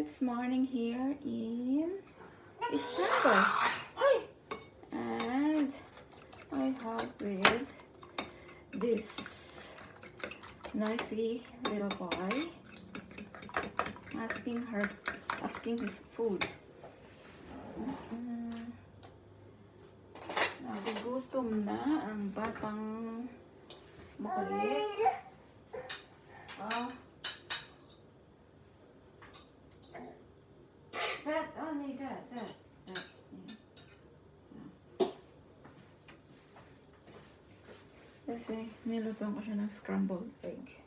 It's morning here in Istanbul. Hi! And I have with this noisy little boy asking his food. Nagugutom na ang batang makulit. That, only that. Kasi nilutuan ko siya ng scrambled egg.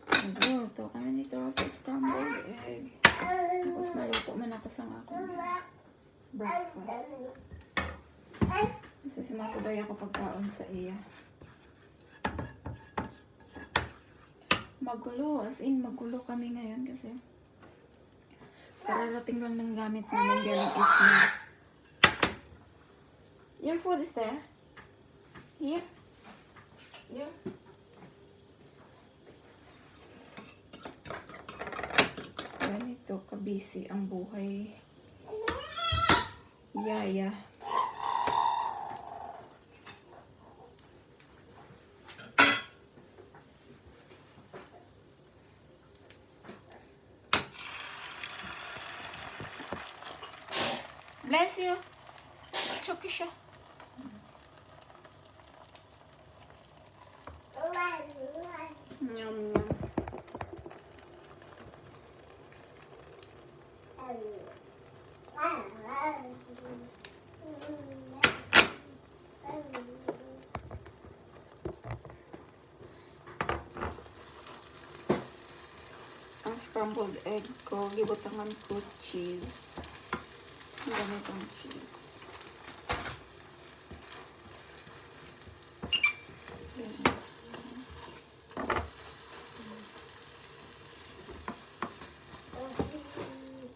Nagluto kami nito ako scrambled egg. Tapos naluto man ako sa akong breakfast. Kasi sumasabay ako pagkaon sa iya. Magulo, as in magulo kami ngayon kasi kararating lang ng gamit namin galing Isna. Your food is there? Here? Here? Ganito ka-busy ang buhay. Yaya. Bless you. Choki siya. Yum, yum. Ang scrambled egg ko, gibutangan ko cheese. Ganitong cheese.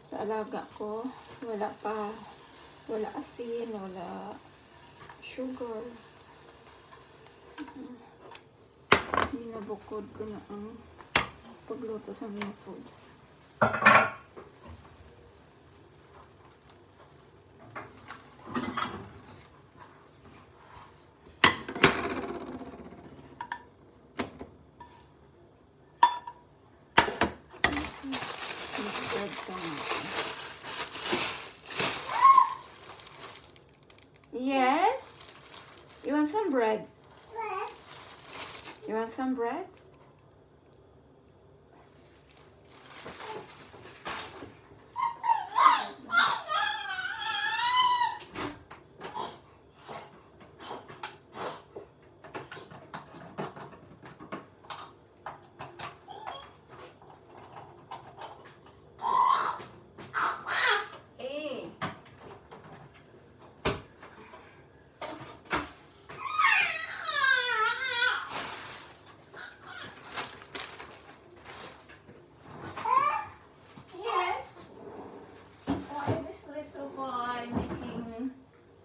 Sa alaga ko, wala asin, wala sugar. Binabukod ko na ang pagluto sa mga food. Yes? You want some bread? You want some bread?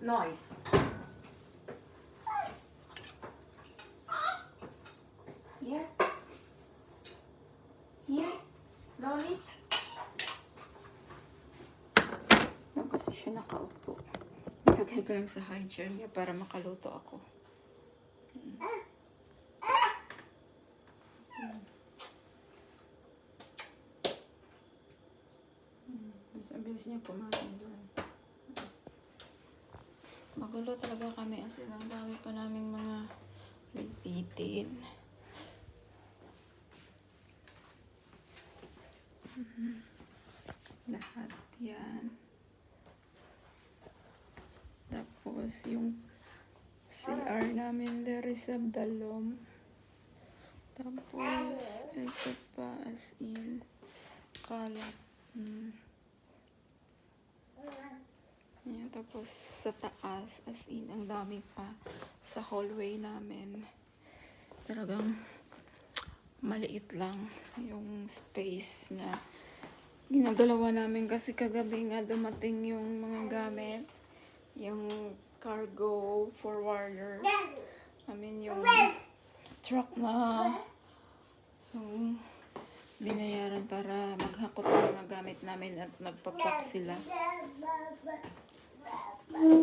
Noise. Here. Here. Slowly. Doon kasi siya nakaupo. Nilagay ko lang sa high chair niya para makaluto ako. Ang bilis niya kumain doon. Magulo talaga kami kasi ang dami pa naming mga ligpitin. Lahat yan. Tapos yung CR namin there is a dalom. Tapos ito pa as in kalat. Yan, tapos sa taas, as in, ang dami pa sa hallway namin. Talagang maliit lang yung space na ginagalawa namin kasi kagabi nga dumating yung mga gamit. Yung cargo forwarder. I mean, yung truck na yung binayaran para maghakot ng mga gamit namin at nagpapak sila.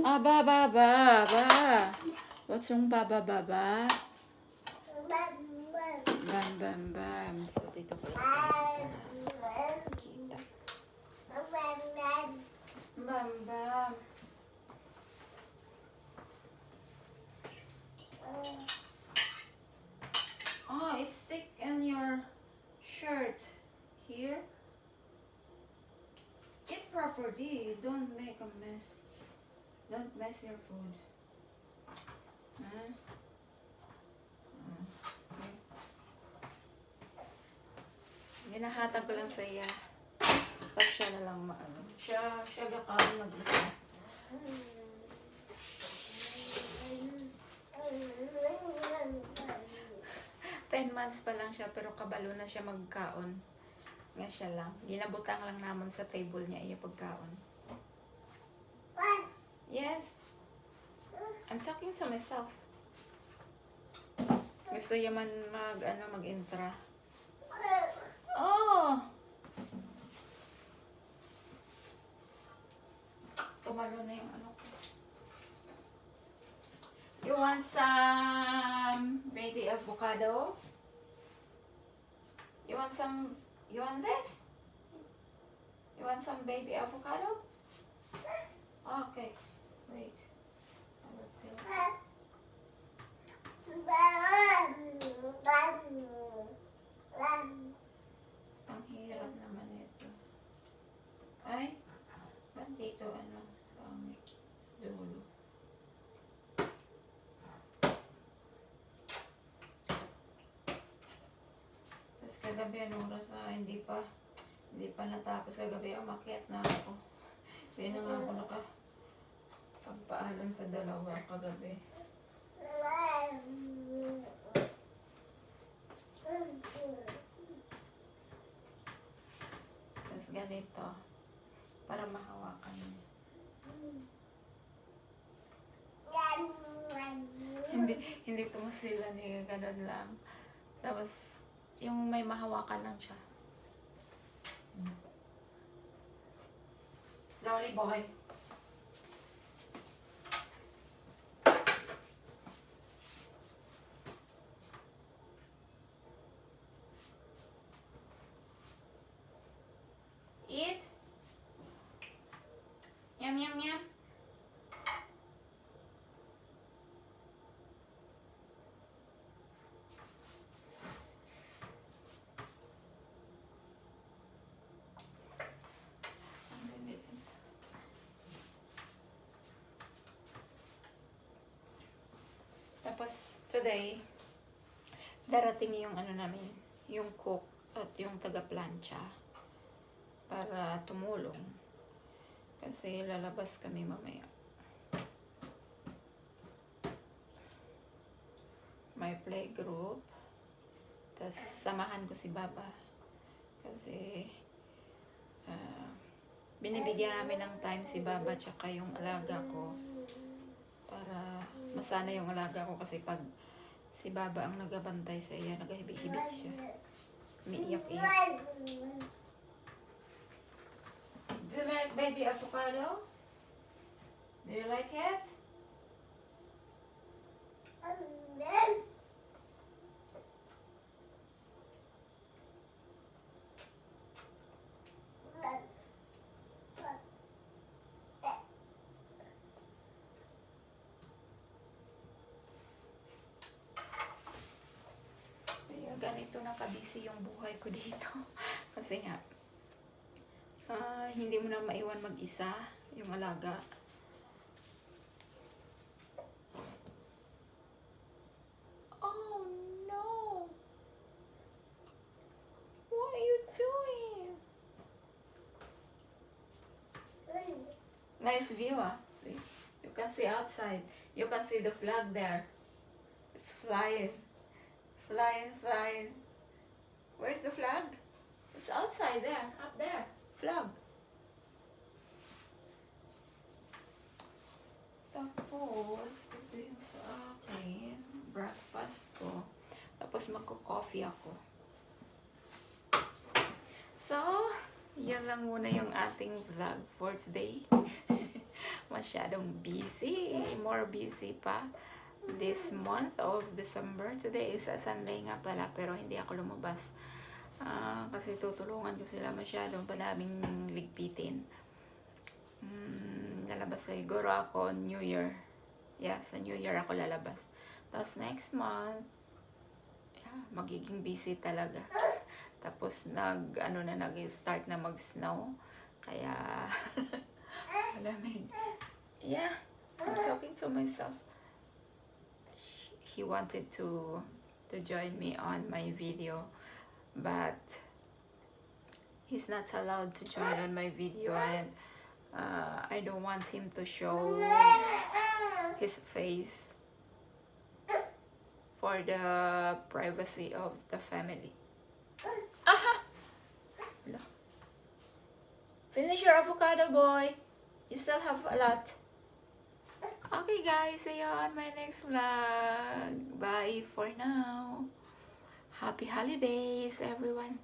Ah, baba, baba. What's wrong, baba, baba? Bam, bam, bam. So, dito ko lang kita. Bam, bam. Oh, it's stick in your shirt. Here. Eat properly. Don't make a mess. Don't mess your food. Huh? Okay. Ginahatag ko lang sa iya. Tapos siya na lang maano. Siya gakain mag-isa. 10 months pa lang siya pero kabalo na siya magkaon. Nga siya lang. Ginabutang lang namon sa table niya iya pagkaon. Yes. I'm talking to myself. Gusto niya man mag-intra. Oh! Tumalo na yung ano ko. You want some baby avocado? You want this? You want some baby avocado? Okay. Wait. I will peel. Ang hirap naman ito. Ay, ba't dito sa dulo? Tapos kagabi anong oras hindi pa natapos kagabi. Umakyat na ako. Hindi na nga ako nakapagpaalam sa dalawa kagabi. Tapos ganito. Para mahawakan niya. Hindi tumusila ni ganun lang. Tapos, yung may mahawakan lang siya. Slowly, boy. Eat. Yum, yum, yum. Tapos, today, darating yung namin, yung cook at yung taga-plancha para tumulong. Kasi lalabas kami mamaya. May playgroup. Tapos, samahan ko si Baba. Kasi, binibigyan namin ng time si Baba tsaka yung alaga ko. Para masana yung alaga ko kasi pag si Baba ang nagabantay sa iya, nagahibik-hibik siya. Umiiyak-iyak. Do you like baby avocado? Do you like it? Ganito na kabisi yung buhay ko dito. Kasi nga, hindi mo na maiwan mag-isa yung alaga. Oh no! What are you doing? Nice view, ah. You can see outside. You can see the flag there. It's flying. Flying, flying. Where's the flag? It's outside there, up there. Flag. Tapos, ito yung sa akin. Breakfast ko. Tapos magko-coffee ako. So, yan lang muna yung ating vlog for today. Masyadong busy. More busy pa this month of December. Today is a Sunday nga pala, pero hindi ako lumabas. Kasi tutulungan ko sila masyadong padaming ligpitin. Lalabas siguro ako New Year. Yeah, sa New Year ako lalabas. Tapos next month, magiging busy talaga. Tapos nag-start na mag-snow. Kaya, malamig. Yeah, I'm talking to myself. He wanted to join me on my video, but he's not allowed to join on my video, and I don't want him to show his face for the privacy of the family. Aha! Finish your avocado, boy. You still have a lot. Okay, guys. See you on my next vlog. Bye for now. Happy holidays, everyone.